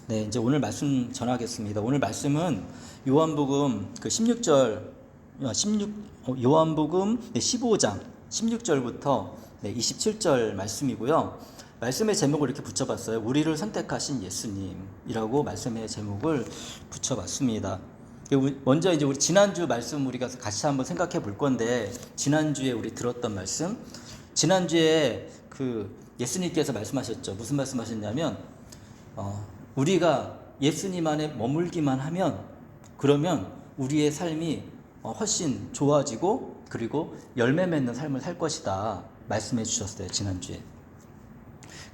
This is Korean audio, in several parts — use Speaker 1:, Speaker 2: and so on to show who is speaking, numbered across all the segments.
Speaker 1: 네, 이제 오늘 말씀 전하겠습니다. 오늘 말씀은 요한복음 그 16절, 16, 요한복음 15장 16절부터 27절 말씀이고요. 말씀의 제목을 이렇게 붙여봤어요. 우리를 선택하신 예수님이라고 말씀의 제목을 붙여봤습니다. 먼저 이제 우리 지난주 말씀 우리가 같이 한번 생각해 볼 건데, 지난주에 우리 들었던 말씀, 지난주에 그 예수님께서 말씀하셨죠. 무슨 말씀하셨냐면, 우리가 예수님 안에 머물기만 하면, 그러면 우리의 삶이 훨씬 좋아지고, 그리고 열매 맺는 삶을 살 것이다 말씀해 주셨어요, 지난주에.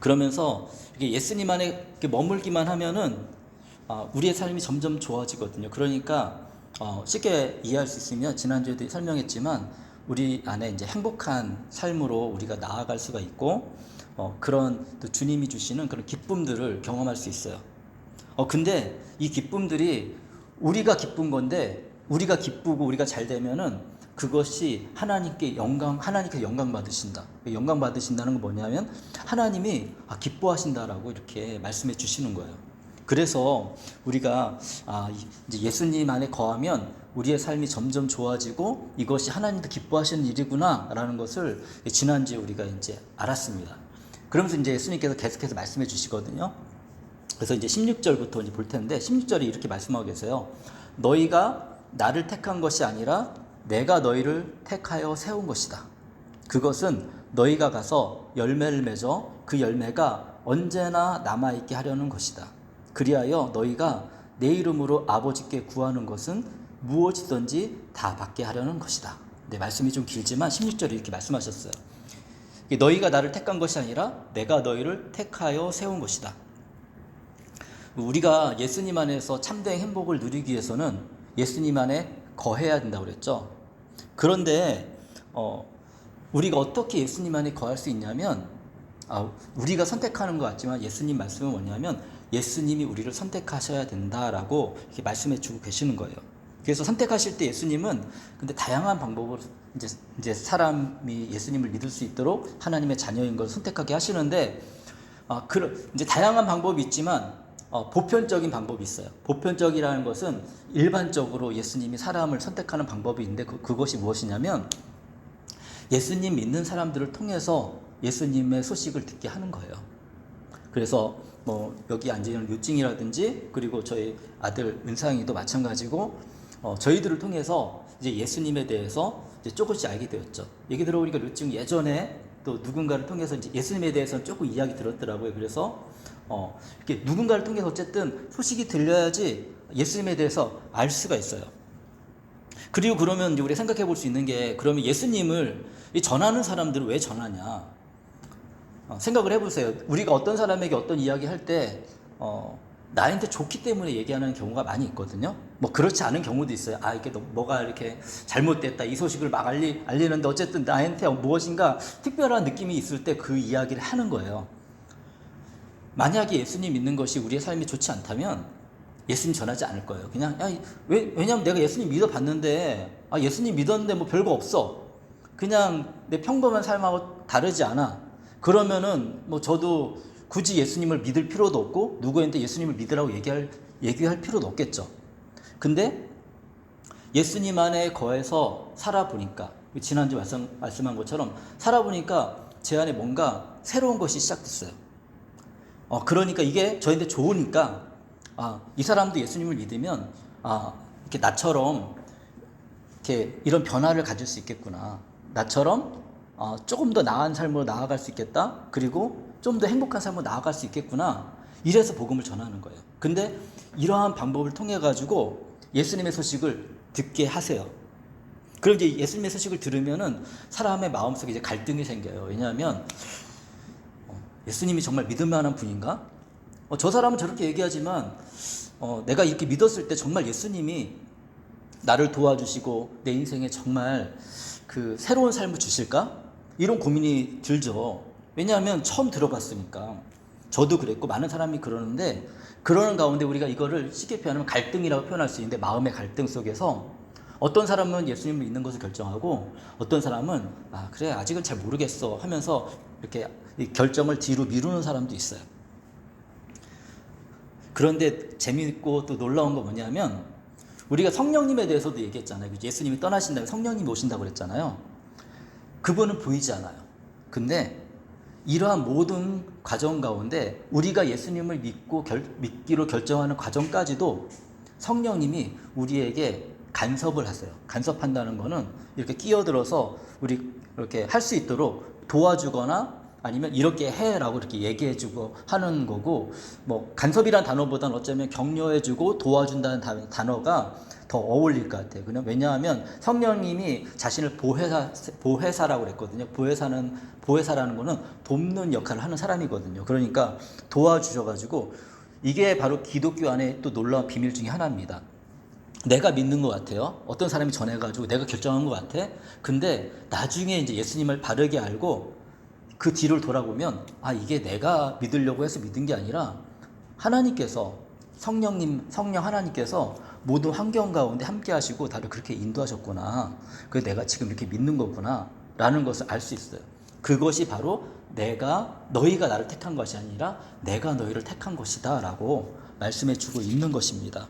Speaker 1: 그러면서 예수님 안에 머물기만 하면은 우리의 삶이 점점 좋아지거든요. 그러니까 쉽게 이해할 수 있으면, 지난주에도 설명했지만, 우리 안에 이제 행복한 삶으로 우리가 나아갈 수가 있고, 그런 또 주님이 주시는 그런 기쁨들을 경험할 수 있어요. 근데 이 기쁨들이 우리가 기쁜 건데, 우리가 기쁘고 우리가 잘 되면은 그것이 하나님께 영광 받으신다. 영광 받으신다는 건 뭐냐면, 하나님이 기뻐하신다라고 이렇게 말씀해 주시는 거예요. 그래서 우리가 이제 예수님 안에 거하면 우리의 삶이 점점 좋아지고, 이것이 하나님도 기뻐하시는 일이구나라는 것을 지난주에 우리가 이제 알았습니다. 그러면서 이제 예수님께서 계속해서 말씀해 주시거든요. 그래서 이제 16절부터 이제 볼 텐데, 16절에 이렇게 말씀하고 계세요. 너희가 나를 택한 것이 아니라 내가 너희를 택하여 세운 것이다. 그것은 너희가 가서 열매를 맺어 그 열매가 언제나 남아있게 하려는 것이다. 그리하여 너희가 내 이름으로 아버지께 구하는 것은 무엇이든지 다 받게 하려는 것이다. 네, 말씀이 좀 길지만 16절에 이렇게 말씀하셨어요. 너희가 나를 택한 것이 아니라 내가 너희를 택하여 세운 것이다. 우리가 예수님 안에서 참된 행복을 누리기 위해서는 예수님 안에 거해야 된다고 그랬죠. 그런데 우리가 어떻게 예수님 안에 거할 수 있냐면, 우리가 선택하는 것 같지만 예수님 말씀은 뭐냐면, 예수님이 우리를 선택하셔야 된다라고 이렇게 말씀해 주고 계시는 거예요. 그래서 선택하실 때 예수님은 근데 다양한 방법으로 이제 사람이 예수님을 믿을 수 있도록 하나님의 자녀인 걸 선택하게 하시는데, 이제 다양한 방법이 있지만 보편적인 방법이 있어요. 보편적이라는 것은 일반적으로 예수님이 사람을 선택하는 방법이 있는데, 그것이 무엇이냐면, 예수님 믿는 사람들을 통해서 예수님의 소식을 듣게 하는 거예요. 그래서 여기 앉아있는 요증이라든지, 그리고 저희 아들 은상이도 마찬가지고, 저희들을 통해서 이제 예수님에 대해서 이제 조금씩 알게 되었죠. 얘기 들어보니까 요증 예전에 또 누군가를 통해서 이제 예수님에 대해서는 조금 이야기 들었더라고요. 그래서 이렇게 누군가를 통해서 어쨌든 소식이 들려야지 예수님에 대해서 알 수가 있어요. 그리고 그러면 이제 우리가 생각해 볼 수 있는 게, 그러면 예수님을 전하는 사람들은 왜 전하냐? 생각을 해보세요. 우리가 어떤 사람에게 어떤 이야기 할 때 나한테 좋기 때문에 얘기하는 경우가 많이 있거든요. 그렇지 않은 경우도 있어요. 이게 뭐가 이렇게 잘못됐다, 이 소식을 막 알리는데 어쨌든 나한테 무엇인가 특별한 느낌이 있을 때 그 이야기를 하는 거예요. 만약에 예수님 믿는 것이 우리의 삶이 좋지 않다면 예수님 전하지 않을 거예요. 그냥 왜냐면 내가 예수님 믿어봤는데, 예수님 믿었는데 별거 없어, 그냥 내 평범한 삶하고 다르지 않아, 그러면은 저도 굳이 예수님을 믿을 필요도 없고 누구한테 예수님을 믿으라고 얘기할 필요도 없겠죠. 근데 예수님 안에 거해서 살아보니까, 지난주 말씀한 것처럼 살아보니까 제 안에 뭔가 새로운 것이 시작됐어요. 그러니까 이게 저한테 좋으니까, 이 사람도 예수님을 믿으면 이렇게 나처럼 이렇게 이런 변화를 가질 수 있겠구나, 나처럼 조금 더 나은 삶으로 나아갈 수 있겠다, 그리고 좀 더 행복한 삶으로 나아갈 수 있겠구나, 이래서 복음을 전하는 거예요. 근데 이러한 방법을 통해 가지고 예수님의 소식을 듣게 하세요. 그럼 이제 예수님의 소식을 들으면은 사람의 마음속에 이제 갈등이 생겨요. 왜냐하면 예수님이 정말 믿을 만한 분인가? 저 사람은 저렇게 얘기하지만 내가 이렇게 믿었을 때 정말 예수님이 나를 도와주시고 내 인생에 정말 그 새로운 삶을 주실까? 이런 고민이 들죠. 왜냐하면 처음 들어봤으니까. 저도 그랬고 많은 사람이 그러는데, 그러는 가운데 우리가 이거를 쉽게 표현하면 갈등이라고 표현할 수 있는데, 마음의 갈등 속에서 어떤 사람은 예수님을 믿는 것을 결정하고, 어떤 사람은 그래 아직은 잘 모르겠어 하면서 이렇게 결정을 뒤로 미루는 사람도 있어요. 그런데 재미있고 또 놀라운 거 뭐냐면 우리가 성령님에 대해서도 얘기했잖아요. 예수님이 떠나신 다음에 성령님이 오신다고 그랬잖아요. 그분은 보이지 않아요. 근데 이러한 모든 과정 가운데 우리가 예수님을 믿기로 결정하는 과정까지도 성령님이 우리에게 간섭을 하세요. 간섭한다는 거는 이렇게 끼어들어서 우리 이렇게 할 수 있도록 도와주거나 아니면 이렇게 해라고 이렇게 얘기해주고 하는 거고, 뭐 간섭이란 단어보다는 어쩌면 격려해주고 도와준다는 단어가 더 어울릴 것 같아요. 그냥 왜냐하면 성령님이 자신을 보혜사라고 그랬거든요. 보혜사라는 거는 돕는 역할을 하는 사람이거든요. 그러니까 도와주셔가지고 이게 바로 기독교 안에 또 놀라운 비밀 중에 하나입니다. 내가 믿는 것 같아요. 어떤 사람이 전해가지고 내가 결정한 것 같아. 근데 나중에 이제 예수님을 바르게 알고 그 뒤를 돌아보면 이게 내가 믿으려고 해서 믿은 게 아니라 하나님께서 성령 하나님께서 모든 환경 가운데 함께 하시고 나를 그렇게 인도하셨구나. 그래서 내가 지금 이렇게 믿는 거구나 라는 것을 알 수 있어요. 그것이 바로 너희가 나를 택한 것이 아니라 내가 너희를 택한 것이다 라고 말씀해 주고 있는 것입니다.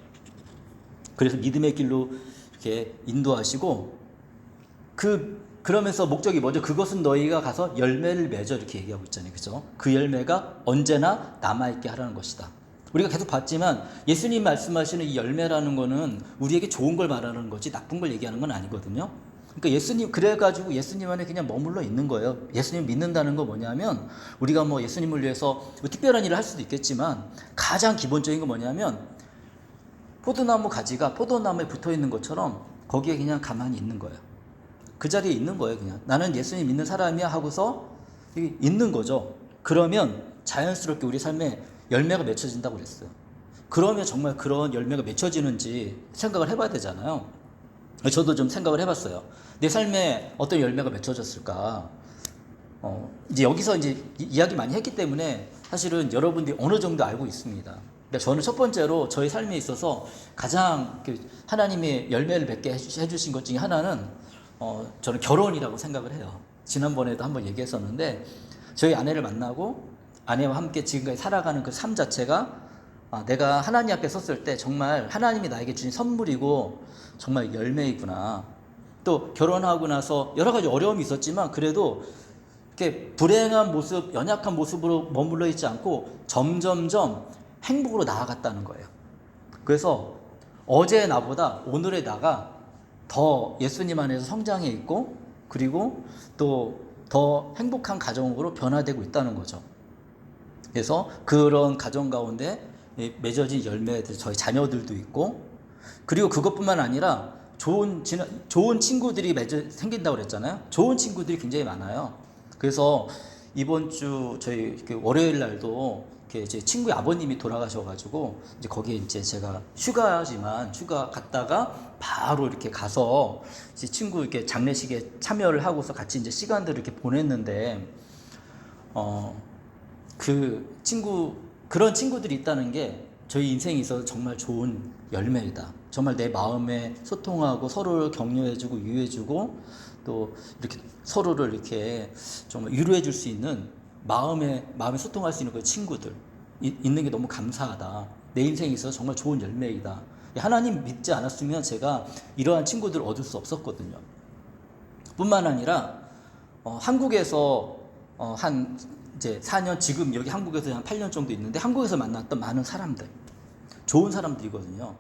Speaker 1: 그래서 믿음의 길로 이렇게 인도하시고 그러면서 목적이 뭐죠? 그것은 너희가 가서 열매를 맺어 이렇게 얘기하고 있잖아요. 그죠? 그 열매가 언제나 남아있게 하라는 것이다. 우리가 계속 봤지만 예수님 말씀하시는 이 열매라는 거는 우리에게 좋은 걸 말하는 거지 나쁜 걸 얘기하는 건 아니거든요. 그러니까 그래가지고 예수님 안에 그냥 머물러 있는 거예요. 예수님 믿는다는 거 뭐냐면 우리가 뭐 예수님을 위해서 뭐 특별한 일을 할 수도 있겠지만 가장 기본적인 거 뭐냐면 포도나무 가지가 포도나무에 붙어 있는 것처럼 거기에 그냥 가만히 있는 거예요. 그 자리에 있는 거예요. 그냥 나는 예수님 믿는 사람이야 하고서 있는 거죠. 그러면 자연스럽게 우리 삶에 열매가 맺혀진다고 그랬어요. 그러면 정말 그런 열매가 맺혀지는지 생각을 해봐야 되잖아요. 저도 좀 생각을 해봤어요. 내 삶에 어떤 열매가 맺혀졌을까? 이제 여기서 이제 이야기 많이 했기 때문에 사실은 여러분들이 어느 정도 알고 있습니다. 그러니까 저는 첫 번째로 저희 삶에 있어서 가장 하나님의 열매를 맺게 해주신 것 중에 하나는 저는 결혼이라고 생각을 해요. 지난번에도 한번 얘기했었는데 저희 아내를 만나고 아내와 함께 지금까지 살아가는 그 삶 자체가 내가 하나님 앞에 섰을 때 정말 하나님이 나에게 주신 선물이고 정말 열매이구나. 또 결혼하고 나서 여러 가지 어려움이 있었지만 그래도 이렇게 불행한 모습, 연약한 모습으로 머물러 있지 않고 점점점 행복으로 나아갔다는 거예요. 그래서 어제의 나보다 오늘의 나가 더 예수님 안에서 성장해 있고 그리고 또 더 행복한 가정으로 변화되고 있다는 거죠. 그래서 그런 가정 가운데 맺어진 열매들 저희 자녀들도 있고 그리고 그것뿐만 아니라 좋은 친구들이 생긴다고 그랬잖아요. 좋은 친구들이 굉장히 많아요. 그래서 이번 주 저희 월요일 날도 제 친구의 아버님이 돌아가셔가지고 이제 거기에 이제 제가 휴가 갔다가 바로 이렇게 가서 이제 친구 이렇게 장례식에 참여를 하고서 같이 이제 시간들을 이렇게 보냈는데 그런 친구들이 있다는 게 저희 인생에 있어서 정말 좋은 열매이다. 정말 내 마음에 소통하고 서로를 격려해주고 유해주고 또 이렇게 서로를 이렇게 정말 위로해줄 수 있는 마음에 소통할 수 있는 그 친구들 있는 게 너무 감사하다. 내 인생에 있어서 정말 좋은 열매이다. 하나님 믿지 않았으면 제가 이러한 친구들을 얻을 수 없었거든요. 뿐만 아니라 한국에서 한 이제 4년 지금 여기 한국에서 한 8년 정도 있는데 한국에서 만났던 많은 사람들 좋은 사람들이거든요.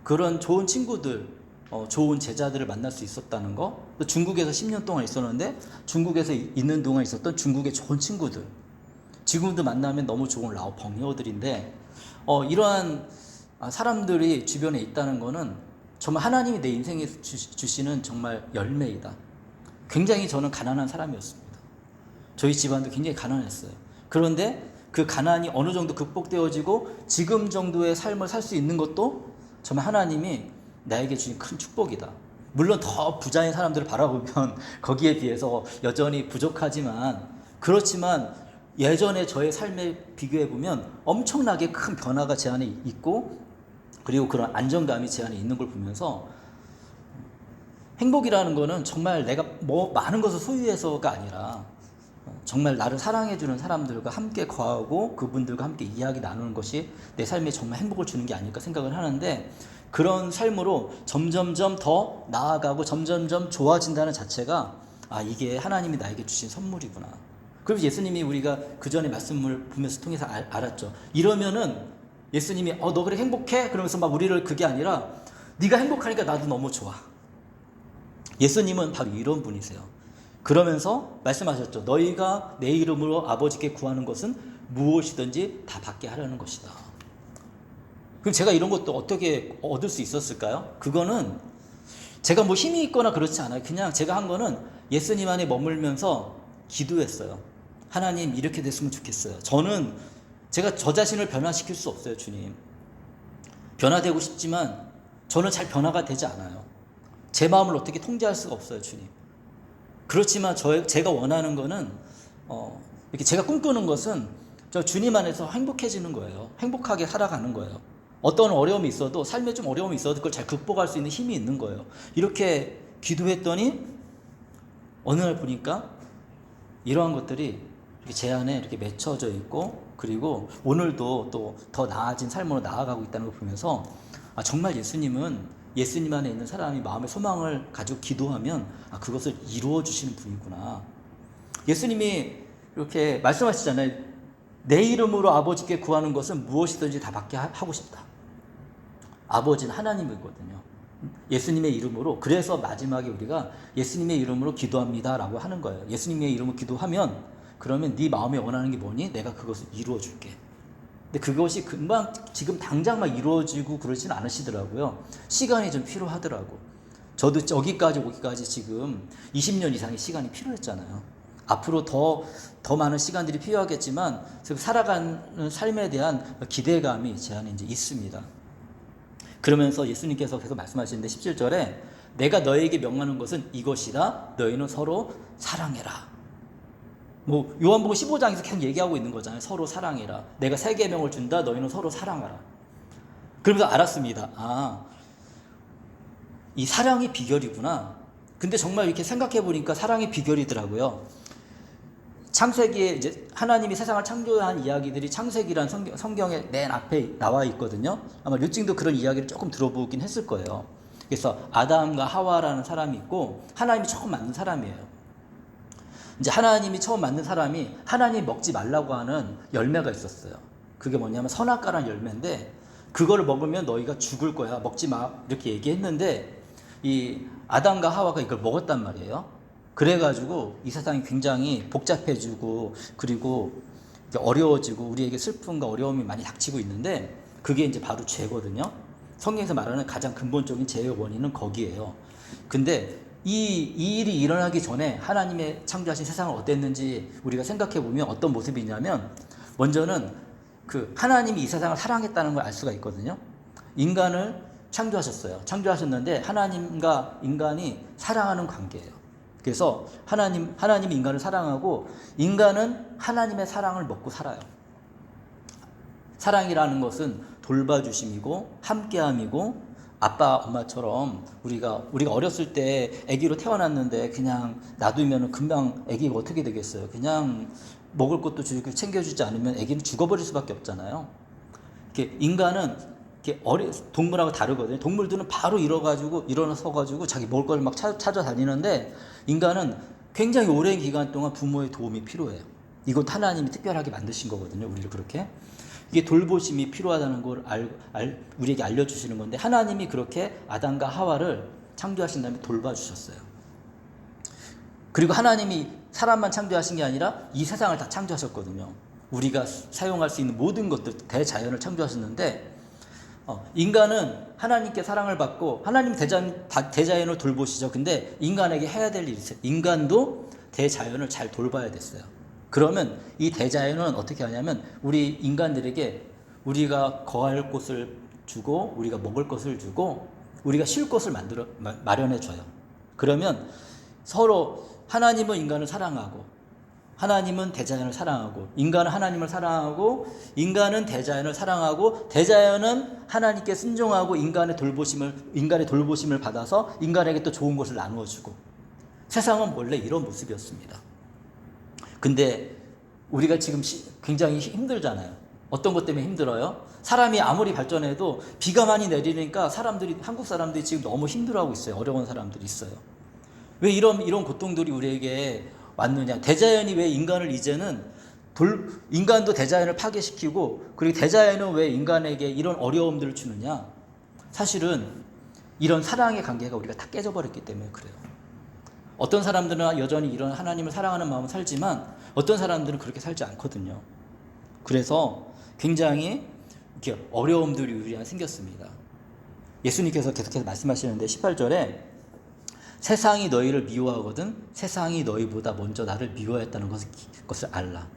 Speaker 1: 그런 좋은 친구들 좋은 제자들을 만날 수 있었다는 거. 또 중국에서 10년 동안 있었는데 중국에서 있는 동안 있었던 중국의 좋은 친구들 지금도 만나면 너무 좋은 라오朋友들인데 이러한 사람들이 주변에 있다는 거는 정말 하나님이 내 인생에 주시는 정말 열매이다. 굉장히 저는 가난한 사람이었습니다. 저희 집안도 굉장히 가난했어요. 그런데 그 가난이 어느 정도 극복되어지고 지금 정도의 삶을 살 수 있는 것도 정말 하나님이 나에게 주신 큰 축복이다. 물론 더 부자인 사람들을 바라보면 거기에 비해서 여전히 부족하지만 그렇지만 예전에 저의 삶에 비교해보면 엄청나게 큰 변화가 제 안에 있고 그리고 그런 안정감이 제 안에 있는 걸 보면서 행복이라는 거는 정말 내가 뭐 많은 것을 소유해서가 아니라 정말 나를 사랑해주는 사람들과 함께 거하고 그분들과 함께 이야기 나누는 것이 내 삶에 정말 행복을 주는 게 아닐까 생각을 하는데, 그런 삶으로 점점점 더 나아가고 점점점 좋아진다는 자체가 이게 하나님이 나에게 주신 선물이구나. 그리고 예수님이 우리가 그 전에 말씀을 보면서 통해서 알았죠. 이러면은 예수님이 너 그래 행복해? 그러면서 막 우리를, 그게 아니라 네가 행복하니까 나도 너무 좋아. 예수님은 바로 이런 분이세요. 그러면서 말씀하셨죠. 너희가 내 이름으로 아버지께 구하는 것은 무엇이든지 다 받게 하려는 것이다. 그럼 제가 이런 것도 어떻게 얻을 수 있었을까요? 그거는 제가 뭐 힘이 있거나 그렇지 않아요. 그냥 제가 한 거는 예수님 안에 머물면서 기도했어요. 하나님 이렇게 됐으면 좋겠어요. 제가 저 자신을 변화시킬 수 없어요. 주님, 변화되고 싶지만 저는 잘 변화가 되지 않아요. 제 마음을 어떻게 통제할 수가 없어요. 주님, 그렇지만 제가 원하는 거는 이렇게 제가 꿈꾸는 것은 저 주님 안에서 행복해지는 거예요. 행복하게 살아가는 거예요. 어떤 어려움이 있어도, 삶에 좀 어려움이 있어도 그걸 잘 극복할 수 있는 힘이 있는 거예요. 이렇게 기도했더니 어느 날 보니까 이러한 것들이 이렇게 제 안에 이렇게 맺혀져 있고, 그리고 오늘도 또 더 나아진 삶으로 나아가고 있다는 걸 보면서 정말 예수님 안에 있는 사람이 마음의 소망을 가지고 기도하면 그것을 이루어 주시는 분이구나. 예수님이 이렇게 말씀하시잖아요. 내 이름으로 아버지께 구하는 것은 무엇이든지 다 받게 하고 싶다. 아버지는 하나님이거든요. 예수님의 이름으로. 그래서 마지막에 우리가 예수님의 이름으로 기도합니다 라고 하는 거예요. 예수님의 이름으로 기도하면, 그러면 네 마음에 원하는 게 뭐니? 내가 그것을 이루어 줄게. 근데 그것이 금방 지금 당장 막 이루어지고 그러지는 않으시더라고요. 시간이 좀 필요하더라고. 저도 여기까지 오기까지 지금 20년 이상의 시간이 필요했잖아요. 앞으로 더 많은 시간들이 필요하겠지만 살아가는 삶에 대한 기대감이 제 안에 이제 있습니다. 그러면서 예수님께서 계속 말씀하시는데 17절에 내가 너에게 명하는 것은 이것이다. 너희는 서로 사랑해라. 뭐 요한복음 15장에서 계속 얘기하고 있는 거잖아요. 서로 사랑해라. 내가 새 계명을 준다. 너희는 서로 사랑하라. 그러면서 알았습니다. 이 사랑이 비결이구나. 근데 정말 이렇게 생각해 보니까 사랑이 비결이더라고요. 창세기에 이제 하나님이 세상을 창조한 이야기들이 창세기란 성경의 맨 앞에 나와 있거든요. 아마 류찡도 그런 이야기를 조금 들어보긴 했을 거예요. 그래서 아담과 하와라는 사람이 있고 하나님이 처음 만든 사람이에요. 이제 하나님이 처음 만든 사람이 하나님이 먹지 말라고 하는 열매가 있었어요. 그게 뭐냐면 선악과라는 열매인데, 그거를 먹으면 너희가 죽을 거야. 먹지 마. 이렇게 얘기했는데 이 아담과 하와가 이걸 먹었단 말이에요. 그래가지고 이 세상이 굉장히 복잡해지고, 그리고 어려워지고 우리에게 슬픔과 어려움이 많이 닥치고 있는데, 그게 이제 바로 죄거든요. 성경에서 말하는 가장 근본적인 죄의 원인은 거기에요. 근데 이 일이 일어나기 전에 하나님의 창조하신 세상은 어땠는지 우리가 생각해 보면 어떤 모습이냐면, 먼저는 하나님이 이 세상을 사랑했다는 걸 알 수가 있거든요. 인간을 창조하셨어요. 창조하셨는데 하나님과 인간이 사랑하는 관계예요. 그래서 하나님이 인간을 사랑하고 인간은 하나님의 사랑을 먹고 살아요. 사랑이라는 것은 돌봐주심이고 함께함이고, 아빠 엄마처럼 우리가 어렸을 때 아기로 태어났는데 그냥 놔두면 금방 아기가 어떻게 되겠어요? 그냥 먹을 것도 챙겨주지 않으면 아기는 죽어버릴 수밖에 없잖아요. 이렇게 인간은 동물하고 다르거든요. 동물들은 바로 일어나서 자기 먹을 걸 막 찾아다니는데, 인간은 굉장히 오랜 기간 동안 부모의 도움이 필요해요. 이것 하나님이 특별하게 만드신 거거든요. 우리를 그렇게. 이게 돌보심이 필요하다는 걸 우리에게 알려주시는 건데, 하나님이 그렇게 아담과 하와를 창조하신 다음에 돌봐주셨어요. 그리고 하나님이 사람만 창조하신 게 아니라 이 세상을 다 창조하셨거든요. 우리가 사용할 수 있는 모든 것들, 대자연을 창조하셨는데, 인간은 하나님께 사랑을 받고 하나님 대자연을 돌보시죠. 근데 인간에게 해야 될 일이 있어요. 인간도 대자연을 잘 돌봐야 됐어요. 그러면 이 대자연은 어떻게 하냐면, 우리 인간들에게 우리가 거할 곳을 주고, 우리가 먹을 것을 주고, 우리가 쉴 곳을 마련해 줘요. 그러면 서로, 하나님은 인간을 사랑하고 하나님은 대자연을 사랑하고, 인간은 하나님을 사랑하고, 인간은 대자연을 사랑하고, 대자연은 하나님께 순종하고 인간의 돌보심을 받아서 인간에게 또 좋은 것을 나누어 주고. 세상은 원래 이런 모습이었습니다. 근데 우리가 지금 굉장히 힘들잖아요. 어떤 것 때문에 힘들어요? 사람이 아무리 발전해도 비가 많이 내리니까 한국 사람들이 지금 너무 힘들어하고 있어요. 어려운 사람들이 있어요. 왜 이런 고통들이 우리에게 왔느냐? 대자연이 왜 인간을 이제는 인간도 대자연을 파괴시키고, 그리고 대자연은 왜 인간에게 이런 어려움들을 주느냐? 사실은 이런 사랑의 관계가 우리가 다 깨져버렸기 때문에 그래요. 어떤 사람들은 여전히 이런 하나님을 사랑하는 마음을 살지만 어떤 사람들은 그렇게 살지 않거든요. 그래서 굉장히 이렇게 어려움들이 우리한테 생겼습니다. 예수님께서 계속해서 말씀하시는데 18절에 세상이 너희를 미워하거든 세상이 너희보다 먼저 나를 미워했다는 것을 알라.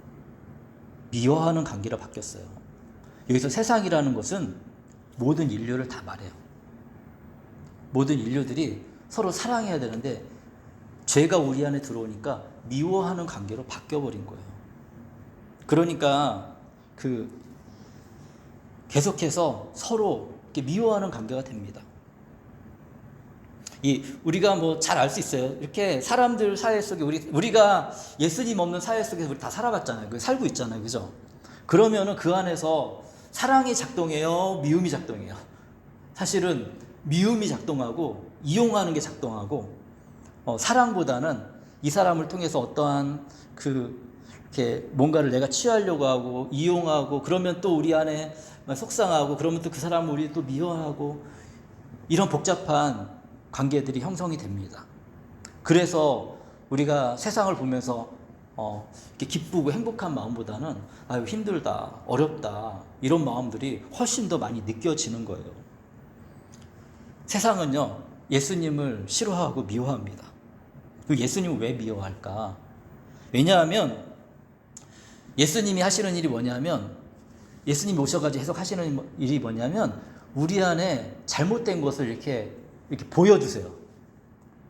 Speaker 1: 미워하는 관계로 바뀌었어요. 여기서 세상이라는 것은 모든 인류를 다 말해요. 모든 인류들이 서로 사랑해야 되는데 죄가 우리 안에 들어오니까 미워하는 관계로 바뀌어버린 거예요. 그러니까 계속해서 서로 이렇게 미워하는 관계가 됩니다. 우리가 뭐 잘 알 수 있어요. 이렇게 사람들 사회 속에 우리가 예수님 없는 사회 속에서 우리 다 살아봤잖아요. 살고 있잖아요. 그죠? 그러면은 그 안에서 사랑이 작동해요? 미움이 작동해요? 사실은 미움이 작동하고 이용하는 게 작동하고 사랑보다는 이 사람을 통해서 어떠한 이렇게 뭔가를 내가 취하려고 하고 이용하고 그러면 또 우리 안에 속상하고 그러면 또 그 사람을 우리 또 미워하고 이런 복잡한 관계들이 형성이 됩니다. 그래서 우리가 세상을 보면서 이렇게 기쁘고 행복한 마음보다는 아유 힘들다, 어렵다 이런 마음들이 훨씬 더 많이 느껴지는 거예요. 세상은요 예수님을 싫어하고 미워합니다. 그 예수님을 왜 미워할까? 왜냐하면 예수님이 하시는 일이 뭐냐면 예수님이 오셔가지고 해석하시는 일이 뭐냐면 우리 안에 잘못된 것을 이렇게 보여주세요.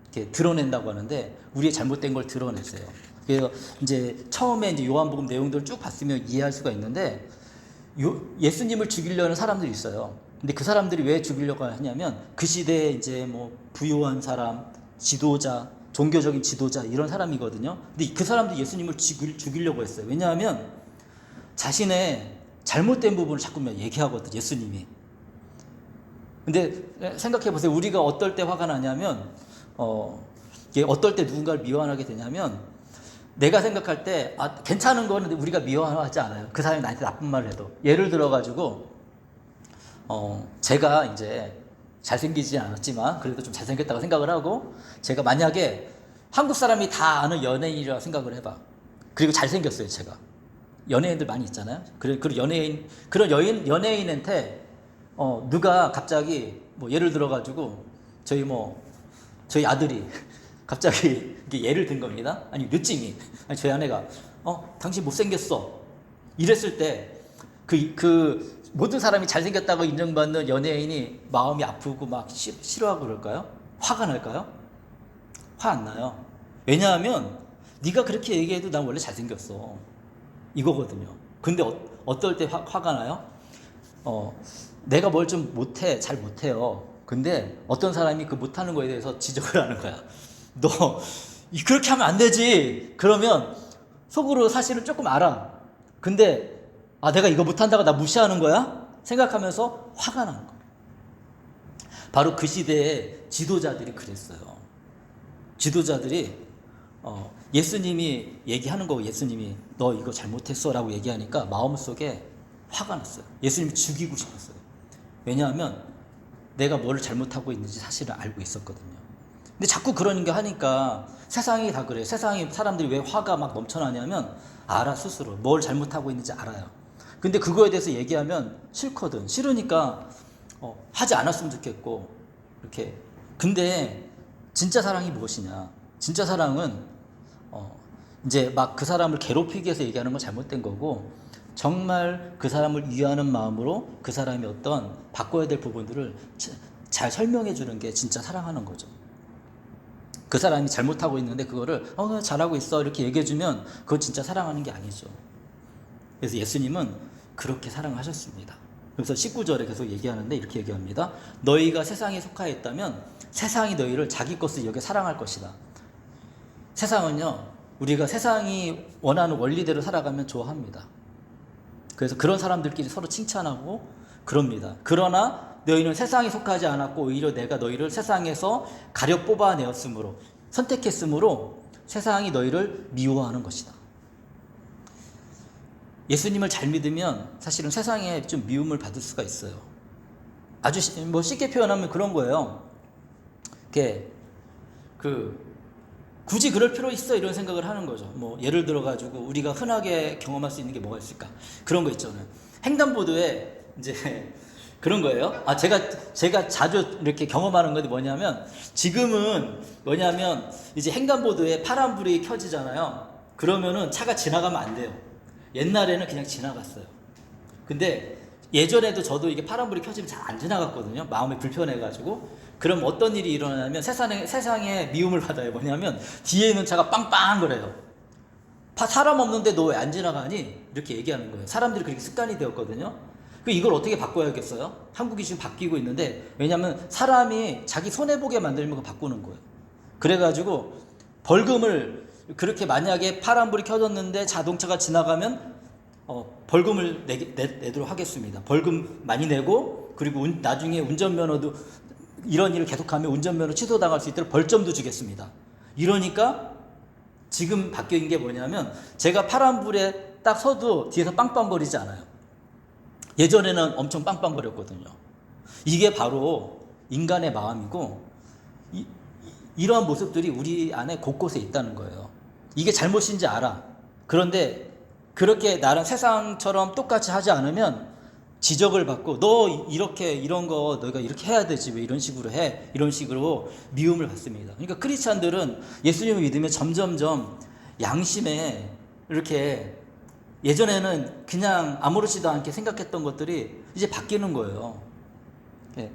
Speaker 1: 이렇게 드러낸다고 하는데 우리의 잘못된 걸 드러내세요. 그래서 이제 처음에 이제 요한복음 내용들을 쭉 봤으면 이해할 수가 있는데 예수님을 죽이려는 사람들이 있어요. 근데 그 사람들이 왜 죽이려고 하냐면 그 시대에 이제 뭐 부유한 사람, 지도자, 종교적인 지도자 이런 사람이거든요. 근데 그 사람들이 예수님을 죽이려고 했어요. 왜냐하면 자신의 잘못된 부분을 자꾸만 얘기하거든 예수님이. 근데 생각해 보세요. 우리가 어떨 때 화가 나냐면 어떨 때 누군가를 미워하게 되냐면 내가 생각할 때 괜찮은 거는 우리가 미워하지 않아요. 그 사람이 나한테 나쁜 말을 해도. 예를 들어 가지고 제가 이제 잘생기지 않았지만 그래도 좀 잘생겼다고 생각을 하고 제가 만약에 한국 사람이 다 아는 연예인이라고 생각을 해봐. 그리고 잘생겼어요 제가. 연예인들 많이 있잖아요. 그런 연예인한테 누가 갑자기 뭐 예를 들어 가지고 저희 아들이 갑자기 예를 든 겁니다. 아니 늦짐이 저희 아내가 당신 못생겼어 이랬을 때 모든 사람이 잘생겼다고 인정받는 연예인이 마음이 아프고 막 싫어하고 그럴까요? 화가 날까요? 화 안 나요. 왜냐하면 네가 그렇게 얘기해도 난 원래 잘생겼어 이거거든요. 근데 어떨 때 화가 나요? 내가 뭘 좀 못해 잘 못해요. 근데 어떤 사람이 그 못하는 거에 대해서 지적을 하는 거야. 너 그렇게 하면 안 되지. 그러면 속으로 사실은 조금 알아. 근데 내가 이거 못한다고 나 무시하는 거야? 생각하면서 화가 나는 거야. 바로 그 시대의 지도자들이 그랬어요. 지도자들이 예수님이 얘기하는 거고 예수님이 너 이거 잘못했어 라고 얘기하니까 마음속에 화가 났어요. 예수님이 죽이고 싶었어요. 왜냐하면 내가 뭘 잘못하고 있는지 사실은 알고 있었거든요. 근데 자꾸 그런 게 하니까 세상이 다 그래요. 세상이 사람들이 왜 화가 막 넘쳐나냐면 알아 스스로 뭘 잘못하고 있는지 알아요. 근데 그거에 대해서 얘기하면 싫거든. 싫으니까 하지 않았으면 좋겠고 이렇게. 근데 진짜 사랑이 무엇이냐? 진짜 사랑은 이제 막 그 사람을 괴롭히기 위해서 얘기하는 건 잘못된 거고 정말 그 사람을 위하는 마음으로 그 사람이 어떤 바꿔야 될 부분들을 잘 설명해 주는 게 진짜 사랑하는 거죠. 그 사람이 잘못하고 있는데 그거를 잘하고 있어 이렇게 얘기해 주면 그건 진짜 사랑하는 게 아니죠. 그래서 예수님은 그렇게 사랑하셨습니다. 그래서 19절에 계속 얘기하는데 이렇게 얘기합니다. 너희가 세상에 속하여 있다면 세상이 너희를 자기 것을 여겨 사랑할 것이다. 세상은요 우리가 세상이 원하는 원리대로 살아가면 좋아합니다. 그래서 그런 사람들끼리 서로 칭찬하고 그럽니다. 그러나 너희는 세상에 속하지 않았고 오히려 내가 너희를 세상에서 가려 뽑아내었으므로, 선택했으므로 세상이 너희를 미워하는 것이다. 예수님을 잘 믿으면 사실은 세상에 좀 미움을 받을 수가 있어요. 아주 쉽게 표현하면 그런 거예요. 굳이 그럴 필요 있어 이런 생각을 하는 거죠. 뭐 예를 들어 가지고 우리가 흔하게 경험할 수 있는 게 뭐가 있을까? 그런 거 있잖아요. 횡단보도에 이제 그런 거예요. 제가 자주 이렇게 경험하는 건데 뭐냐면, 지금은 뭐냐면 이제 횡단보도에 파란불이 켜지잖아요. 그러면은 차가 지나가면 안 돼요. 옛날에는 그냥 지나갔어요. 근데 예전에도 저도 이게 파란불이 켜지면 잘 안 지나갔거든요. 마음이 불편해가지고. 그럼 어떤 일이 일어나냐면 세상에 미움을 받아요. 뭐냐면 뒤에 있는 차가 빵빵 거려요. 사람 없는데 너 왜 안 지나가니? 이렇게 얘기하는 거예요. 사람들이 그렇게 습관이 되었거든요. 이걸 어떻게 바꿔야겠어요? 한국이 지금 바뀌고 있는데, 왜냐하면 사람이 자기 손해보게 만들면 바꾸는 거예요. 그래가지고 벌금을, 그렇게 만약에 파란불이 켜졌는데 자동차가 지나가면 벌금을 내도록 하겠습니다. 벌금 많이 내고, 그리고 나중에 운전면허도, 이런 일을 계속하면 운전면허 취소당할 수 있도록 벌점도 주겠습니다. 이러니까 지금 바뀐 게 뭐냐면, 제가 파란불에 딱 서도 뒤에서 빵빵거리지 않아요. 예전에는 엄청 빵빵거렸거든요. 이게 바로 인간의 마음이고, 이러한 모습들이 우리 안에 곳곳에 있다는 거예요. 이게 잘못인지 알아. 그런데 그렇게 나랑 세상처럼 똑같이 하지 않으면 지적을 받고, 너 이런 거 너희가 이렇게 해야 되지, 왜 이런 식으로 해? 이런 식으로 미움을 받습니다. 그러니까 크리스찬들은 예수님을 믿으면 점점점 양심에 이렇게, 예전에는 그냥 아무렇지도 않게 생각했던 것들이 이제 바뀌는 거예요. 예.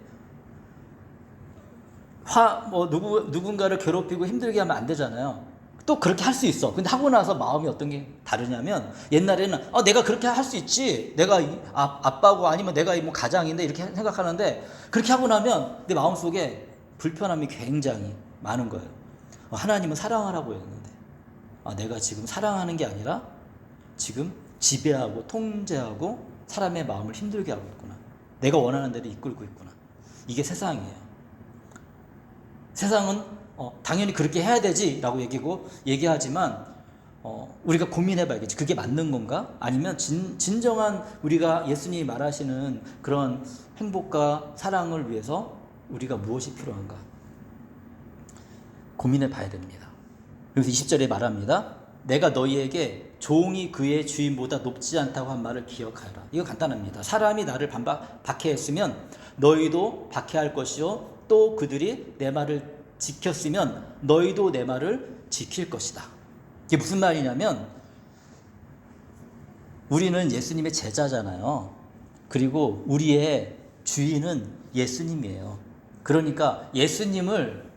Speaker 1: 누군가를 괴롭히고 힘들게 하면 안 되잖아요. 또 그렇게 할 수 있어. 근데 하고 나서 마음이 어떤 게 다르냐면, 옛날에는 내가 그렇게 할 수 있지, 내가 아빠고 아니면 내가 뭐 가장인데 이렇게 생각하는데, 그렇게 하고 나면 내 마음속에 불편함이 굉장히 많은 거예요. 하나님은 사랑하라고 했는데 내가 지금 사랑하는 게 아니라 지금 지배하고 통제하고 사람의 마음을 힘들게 하고 있구나. 내가 원하는 대로 이끌고 있구나. 이게 세상이에요. 세상은 당연히 그렇게 해야 되지라고 얘기하지만 우리가 고민해 봐야겠지. 그게 맞는 건가? 아니면 진정한 우리가 예수님이 말하시는 그런 행복과 사랑을 위해서 우리가 무엇이 필요한가? 고민해 봐야 됩니다. 여기서 20절에 말합니다. 내가 너희에게 종이 그의 주인보다 높지 않다고 한 말을 기억하라. 이거 간단합니다. 사람이 나를 박해했으면 너희도 박해할 것이요, 또 그들이 내 말을 지켰으면 너희도 내 말을 지킬 것이다. 이게 무슨 말이냐면, 우리는 예수님의 제자잖아요. 그리고 우리의 주인은 예수님이에요. 그러니까 예수님을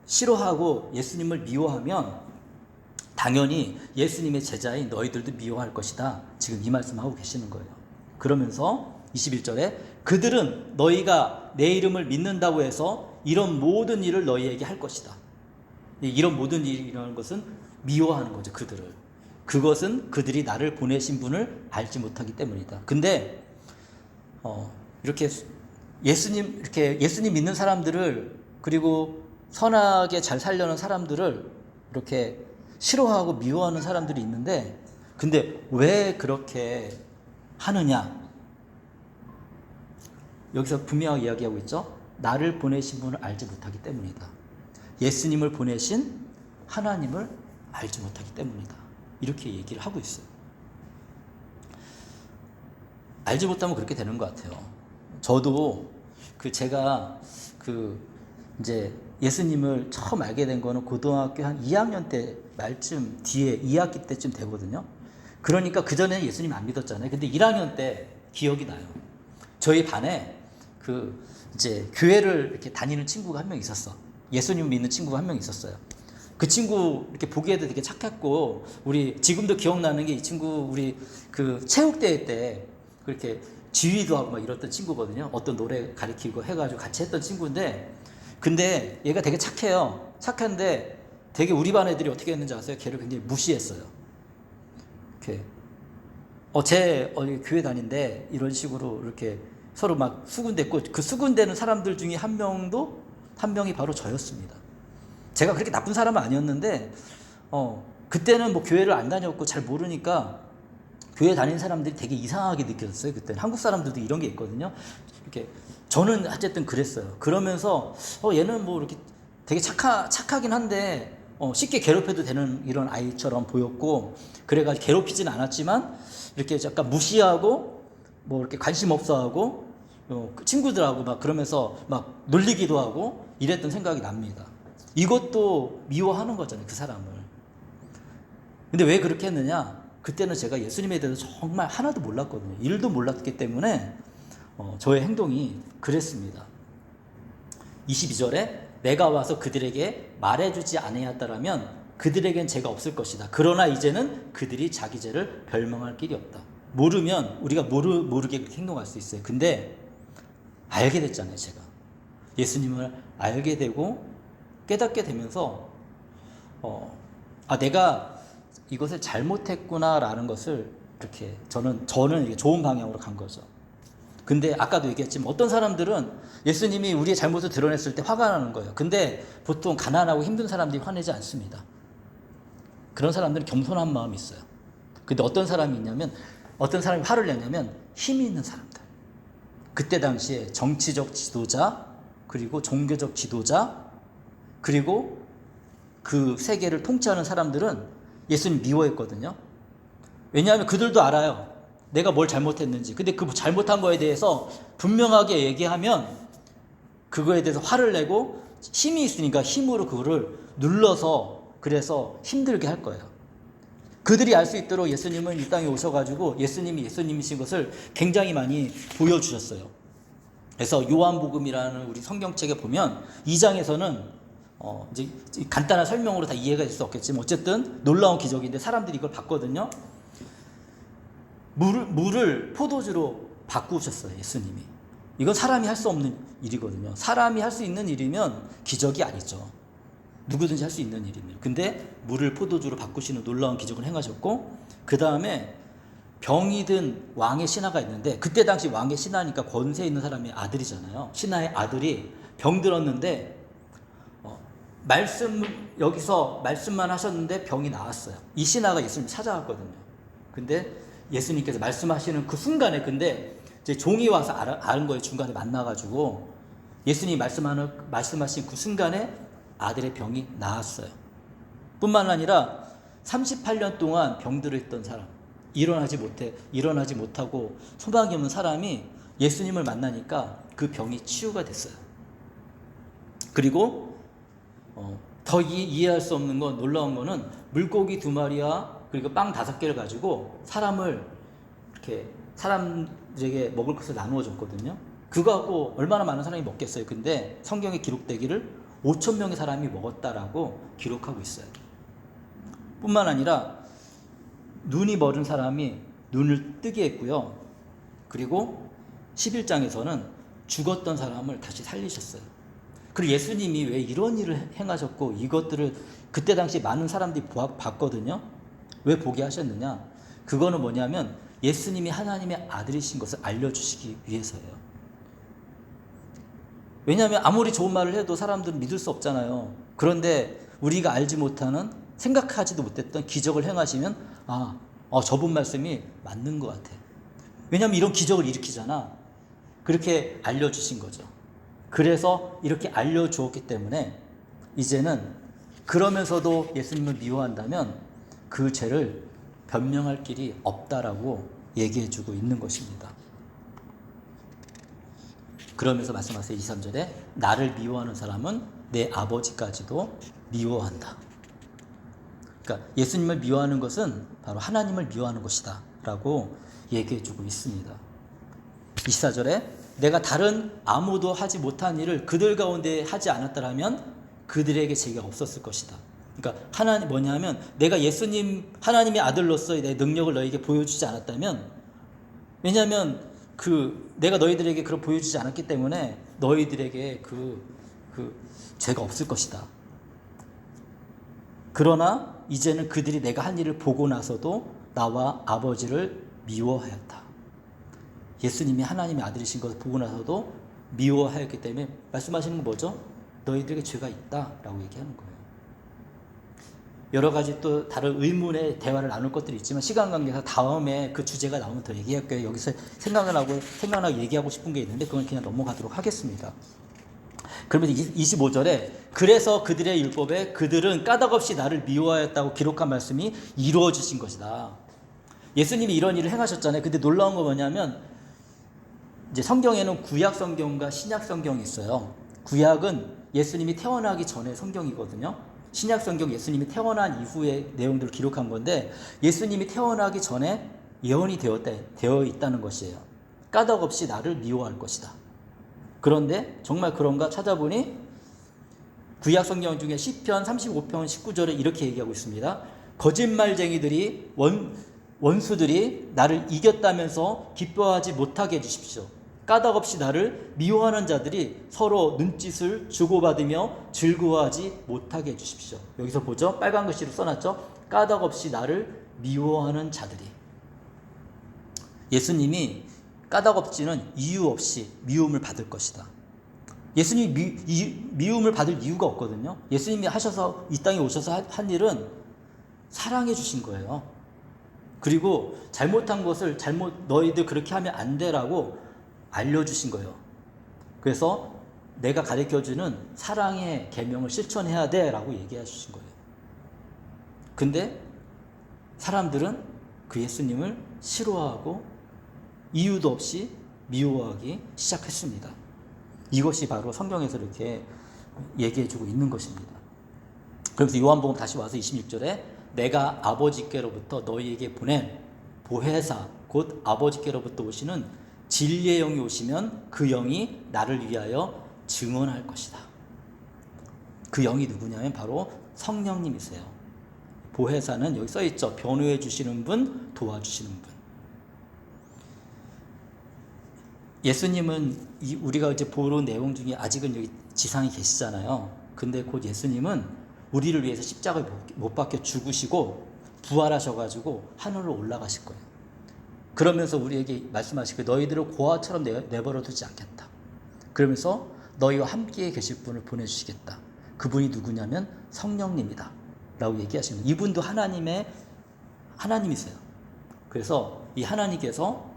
Speaker 1: 싫어하고 예수님을 미워하면 당연히 예수님의 제자인 너희들도 미워할 것이다. 지금 이 말씀하고 계시는 거예요. 그러면서 21절에 그들은 너희가 내 이름을 믿는다고 해서 이런 모든 일을 너희에게 할 것이다. 이런 모든 일이라는 것은 미워하는 거죠, 그들을. 그것은 그들이 나를 보내신 분을 알지 못하기 때문이다. 근데 이렇게 예수님 믿는 사람들을, 그리고 선하게 잘 살려는 사람들을 이렇게 싫어하고 미워하는 사람들이 있는데, 근데 왜 그렇게 하느냐? 여기서 분명하게 이야기하고 있죠. 나를 보내신 분을 알지 못하기 때문이다. 예수님을 보내신 하나님을 알지 못하기 때문이다. 이렇게 얘기를 하고 있어요. 알지 못하면 그렇게 되는 것 같아요. 저도 제가 이제 예수님을 처음 알게 된 거는 고등학교 한 2학년 때 말쯤 뒤에 2학기 때쯤 되거든요. 그러니까 그 전에 예수님 안 믿었잖아요. 근데 1학년 때 기억이 나요. 저희 반에 이제 교회를 이렇게 다니는 친구가 한 명 있었어. 예수님 믿는 친구가 한 명 있었어요. 그 친구 이렇게 보기에도 되게 착했고, 우리 지금도 기억나는 게, 이 친구 우리 체육대회 때 그렇게 지휘도 하고 막 이랬던 친구거든요. 어떤 노래 가르치고 해가지고 같이 했던 친구인데, 근데 얘가 되게 착해요. 착한데 되게 우리 반 애들이 어떻게 했는지 아세요? 걔를 굉장히 무시했어요. 이렇게 교회 다닌데 이런 식으로 이렇게 서로 막 수군댔고, 그 수군대는 사람들 중에 한 명이 바로 저였습니다. 제가 그렇게 나쁜 사람은 아니었는데 그때는 뭐 교회를 안 다녔고 잘 모르니까 교회 다니는 사람들이 되게 이상하게 느껴졌어요. 그때는 한국 사람들도 이런 게 있거든요. 이렇게 저는 어쨌든 그랬어요. 그러면서 얘는 뭐 이렇게 되게 착하긴 한데 쉽게 괴롭혀도 되는 이런 아이처럼 보였고, 그래가지고 괴롭히진 않았지만 이렇게 약간 무시하고 뭐 이렇게 관심 없어하고 그 친구들하고 막 그러면서 막 놀리기도 하고 이랬던 생각이 납니다. 이것도 미워하는 거잖아요, 그 사람을. 근데 왜 그렇게 했느냐? 그때는 제가 예수님에 대해서 정말 하나도 몰랐거든요. 일도 몰랐기 때문에 저의 행동이 그랬습니다. 22절에 내가 와서 그들에게 말해주지 아니하였다라면 그들에겐 죄가 없을 것이다. 그러나 이제는 그들이 자기 죄를 별명할 길이 없다. 모르면 우리가 모르게 그렇게 행동할 수 있어요. 근데 알게 됐잖아요, 제가. 예수님을 알게 되고 깨닫게 되면서 내가 이것을 잘못했구나라는 것을 이렇게 저는 이게 좋은 방향으로 간 거죠. 근데 아까도 얘기했지만 어떤 사람들은 예수님이 우리의 잘못을 드러냈을 때 화가 나는 거예요. 근데 보통 가난하고 힘든 사람들이 화내지 않습니다. 그런 사람들은 겸손한 마음이 있어요. 근데 어떤 사람이 화를 내냐면 힘이 있는 사람들. 그때 당시에 정치적 지도자, 그리고 종교적 지도자, 그리고 그 세계를 통치하는 사람들은 예수님 미워했거든요. 왜냐하면 그들도 알아요. 내가 뭘 잘못했는지. 근데 그 잘못한 거에 대해서 분명하게 얘기하면 그거에 대해서 화를 내고 힘이 있으니까 힘으로 그거를 눌러서 그래서 힘들게 할 거예요. 그들이 알 수 있도록 예수님은 이 땅에 오셔가지고 예수님이 예수님이신 것을 굉장히 많이 보여주셨어요. 그래서 요한복음이라는 우리 성경책에 보면 2장에서는 이제 간단한 설명으로 다 이해가 될 수 없겠지만 어쨌든 놀라운 기적인데 사람들이 이걸 봤거든요. 물을 포도주로 바꾸셨어요, 예수님이. 이건 사람이 할 수 없는 일이거든요. 사람이 할 수 있는 일이면 기적이 아니죠. 누구든지 할 수 있는 일이면. 근데 물을 포도주로 바꾸시는 놀라운 기적을 행하셨고, 그 다음에 병이 든 왕의 신하가 있는데, 그때 당시 왕의 신하니까 권세 있는 사람의 아들이잖아요. 신하의 아들이 병 들었는데 여기서 말씀만 하셨는데 병이 나았어요. 이 신하가 예수님 찾아왔거든요. 근데 예수님께서 말씀하시는 그 순간에, 근데 이제 종이 와서 아는 거예요. 중간에 만나가지고 예수님이 말씀하신 그 순간에 아들의 병이 나았어요. 뿐만 아니라 38년 동안 병들어 있던 사람, 일어나지 못하고 소망이 없는 사람이 예수님을 만나니까 그 병이 치유가 됐어요. 그리고 더 이해할 수 없는 건, 놀라운 거는 물고기 2마리와 그리고 빵 5개를 가지고 사람들에게 먹을 것을 나누어 줬거든요. 그거 갖고 얼마나 많은 사람이 먹겠어요. 근데 성경에 기록되기를 5,000명의 사람이 먹었다라고 기록하고 있어요. 뿐만 아니라 눈이 멀은 사람이 눈을 뜨게 했고요. 그리고 11장에서는 죽었던 사람을 다시 살리셨어요. 그리고 예수님이 왜 이런 일을 행하셨고 이것들을 그때 당시 많은 사람들이 봤거든요. 왜 보게 하셨느냐? 그거는 뭐냐면 예수님이 하나님의 아들이신 것을 알려주시기 위해서예요. 왜냐하면 아무리 좋은 말을 해도 사람들은 믿을 수 없잖아요. 그런데 우리가 알지 못하는, 생각하지도 못했던 기적을 행하시면 저분 말씀이 맞는 것 같아. 왜냐하면 이런 기적을 일으키잖아. 그렇게 알려주신 거죠. 그래서 이렇게 알려주었기 때문에 이제는, 그러면서도 예수님을 미워한다면 그 죄를 변명할 길이 없다라고 얘기해주고 있는 것입니다. 그러면서 말씀하세요. 23절에 나를 미워하는 사람은 내 아버지까지도 미워한다. 그러니까 예수님을 미워하는 것은 바로 하나님을 미워하는 것이다 라고 얘기해주고 있습니다. 24절에 내가 다른 아무도 하지 못한 일을 그들 가운데 하지 않았더라면 그들에게 죄가 없었을 것이다. 그러니까 하나님 뭐냐면, 내가 하나님의 아들로서의 내 능력을 너에게 보여주지 않았다면, 왜냐하면 내가 너희들에게 그걸 보여주지 않았기 때문에 너희들에게 그 죄가 없을 것이다. 그러나 이제는 그들이 내가 한 일을 보고 나서도 나와 아버지를 미워하였다. 예수님이 하나님의 아들이신 것을 보고 나서도 미워하였기 때문에 말씀하시는 건 뭐죠? 너희들에게 죄가 있다라고 얘기하는 거예요. 여러 가지 또 다른 의문의 대화를 나눌 것들이 있지만 시간 관계에서 다음에 그 주제가 나오면 더 얘기할게요. 여기서 생각나고 얘기하고 싶은 게 있는데 그건 그냥 넘어가도록 하겠습니다. 그러면 25절에 그래서 그들의 율법에 그들은 까닭없이 나를 미워하였다고 기록한 말씀이 이루어지신 것이다. 예수님이 이런 일을 행하셨잖아요. 근데 놀라운 거 뭐냐면 이제 성경에는 구약 성경과 신약 성경이 있어요. 구약은 예수님이 태어나기 전에 성경이거든요. 신약 성경 예수님이 태어난 이후의 내용들을 기록한 건데 예수님이 태어나기 전에 예언이 되어 있다는 것이에요. 까닭없이 나를 미워할 것이다. 그런데 정말 그런가 찾아보니 구약 성경 중에 시편 35편 19절에 이렇게 얘기하고 있습니다. 거짓말쟁이들이 원수들이 나를 이겼다면서 기뻐하지 못하게 해주십시오. 까닭없이 나를 미워하는 자들이 서로 눈짓을 주고받으며 즐거워하지 못하게 해주십시오. 여기서 보죠. 빨간 글씨로 써놨죠. 까닭없이 나를 미워하는 자들이. 예수님이 까닭없이는 이유 없이 미움을 받을 것이다. 예수님이 미움을 받을 이유가 없거든요. 예수님이 하셔서 이 땅에 오셔서 한 일은 사랑해 주신 거예요. 그리고 잘못한 것을 너희들 그렇게 하면 안 되라고 알려주신 거예요. 그래서 내가 가르쳐주는 사랑의 계명을 실천해야 돼 라고 얘기해 주신 거예요. 근데 사람들은 그 예수님을 싫어하고 이유도 없이 미워하기 시작했습니다. 이것이 바로 성경에서 이렇게 얘기해 주고 있는 것입니다. 그러면서 요한복음 다시 와서 26절에 내가 아버지께로부터 너희에게 보낸 보혜사 곧 아버지께로부터 오시는 진리의 영이 오시면 그 영이 나를 위하여 증언할 것이다. 그 영이 누구냐면 바로 성령님이세요. 보혜사는 여기 써있죠. 변호해 주시는 분, 도와주시는 분. 예수님은 우리가 이제 보는 내용 중에 아직은 여기 지상에 계시잖아요. 근데 곧 예수님은 우리를 위해서 십자가에 못 박혀 죽으시고 부활하셔가지고 하늘로 올라가실 거예요. 그러면서 우리에게 말씀하실 거예요. 너희들을 고아처럼 내버려 두지 않겠다. 그러면서 너희와 함께 계실 분을 보내주시겠다. 그분이 누구냐면 성령님이다 라고 얘기하시는 거예요. 이분도 하나님이세요. 그래서 이 하나님께서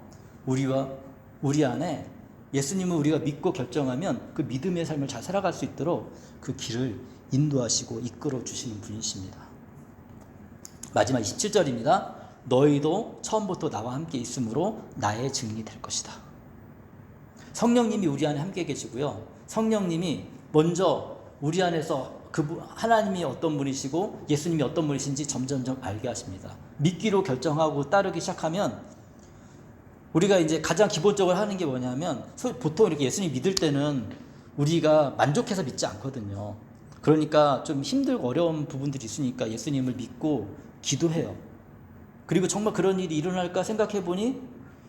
Speaker 1: 우리 안에 예수님을 우리가 믿고 결정하면 그 믿음의 삶을 잘 살아갈 수 있도록 그 길을 인도하시고 이끌어 주시는 분이십니다. 마지막 27절입니다. 너희도 처음부터 나와 함께 있으므로 나의 증인이 될 것이다. 성령님이 우리 안에 함께 계시고요. 성령님이 먼저 우리 안에서 하나님이 어떤 분이시고 예수님이 어떤 분이신지 점점점 알게 하십니다. 믿기로 결정하고 따르기 시작하면 우리가 이제 가장 기본적으로 하는 게 뭐냐면 보통 이렇게 예수님 믿을 때는 우리가 만족해서 믿지 않거든요. 그러니까 좀 힘들고 어려운 부분들이 있으니까 예수님을 믿고 기도해요. 그리고 정말 그런 일이 일어날까 생각해 보니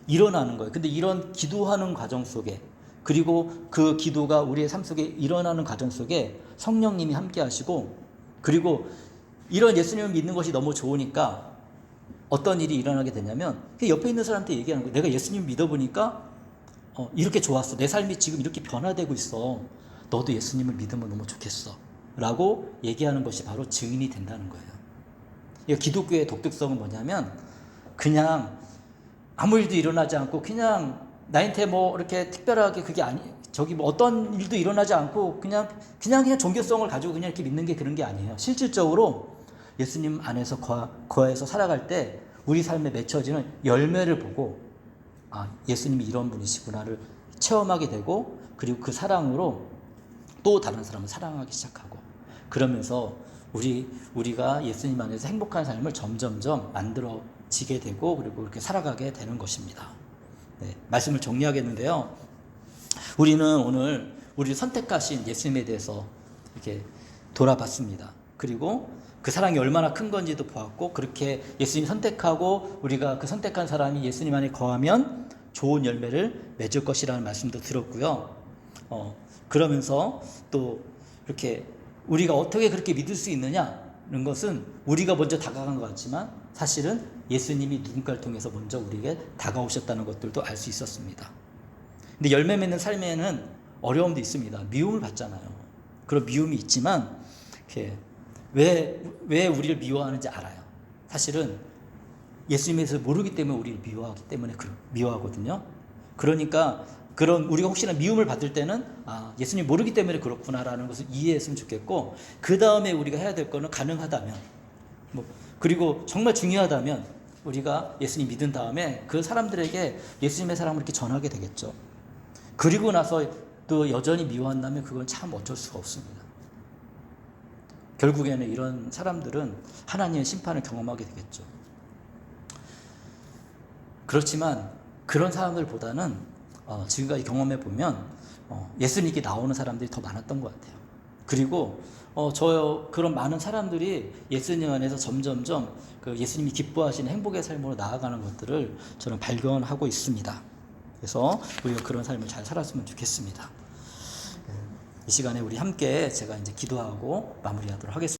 Speaker 1: 일어나는 거예요. 근데 이런 기도하는 과정 속에 그리고 그 기도가 우리의 삶 속에 일어나는 과정 속에 성령님이 함께 하시고 그리고 이런 예수님을 믿는 것이 너무 좋으니까 어떤 일이 일어나게 되냐면 옆에 있는 사람한테 얘기하는 거예요. 내가 예수님 믿어보니까 이렇게 좋았어. 내 삶이 지금 이렇게 변화되고 있어. 너도 예수님을 믿으면 너무 좋겠어. 라고 얘기하는 것이 바로 증인이 된다는 거예요. 기독교의 독특성은 뭐냐면 그냥 아무 일도 일어나지 않고 그냥 나한테 뭐 이렇게 특별하게 그게 뭐 어떤 일도 일어나지 않고 그냥 종교성을 가지고 그냥 이렇게 믿는 게 그런 게 아니에요. 실질적으로 예수님 안에서 거해서 살아갈 때 우리 삶에 맺혀지는 열매를 보고 예수님이 이런 분이시구나를 체험하게 되고 그리고 그 사랑으로 또 다른 사람을 사랑하기 시작하고 그러면서 우리가 예수님 안에서 행복한 삶을 점점점 만들어지게 되고 그리고 그렇게 살아가게 되는 것입니다. 네, 말씀을 정리하겠는데요. 우리는 오늘 우리를 선택하신 예수님에 대해서 이렇게 돌아봤습니다. 그리고 그 사랑이 얼마나 큰 건지도 보았고 그렇게 예수님이 선택하고 우리가 그 선택한 사람이 예수님 안에 거하면 좋은 열매를 맺을 것이라는 말씀도 들었고요. 그러면서 또 이렇게 우리가 어떻게 그렇게 믿을 수 있느냐? 것은 우리가 먼저 다가간 것 같지만 사실은 예수님이 누군가를 통해서 먼저 우리에게 다가오셨다는 것들도 알 수 있었습니다. 근데 열매 맺는 삶에는 어려움도 있습니다. 미움을 받잖아요. 그런 미움이 있지만 이렇게 왜 우리를 미워하는지 알아요. 사실은 예수님에 대해서 모르기 때문에 우리를 미워하기 때문에 미워하거든요. 그러니까 우리가 혹시나 미움을 받을 때는 예수님 모르기 때문에 그렇구나라는 것을 이해했으면 좋겠고, 그 다음에 우리가 해야 될 거는 가능하다면 그리고 정말 중요하다면 우리가 예수님 믿은 다음에 그 사람들에게 예수님의 사랑을 이렇게 전하게 되겠죠. 그리고 나서 또 여전히 미워한다면 그건 참 어쩔 수가 없습니다. 결국에는 이런 사람들은 하나님의 심판을 경험하게 되겠죠. 그렇지만 그런 사람들보다는 지금까지 경험해 보면 예수님께 나오는 사람들이 더 많았던 것 같아요. 그리고 그런 많은 사람들이 예수님 안에서 점점점 그 예수님이 기뻐하시는 행복의 삶으로 나아가는 것들을 저는 발견하고 있습니다. 그래서 우리가 그런 삶을 잘 살았으면 좋겠습니다. 이 시간에 우리 함께 제가 이제 기도하고 마무리하도록 하겠습니다.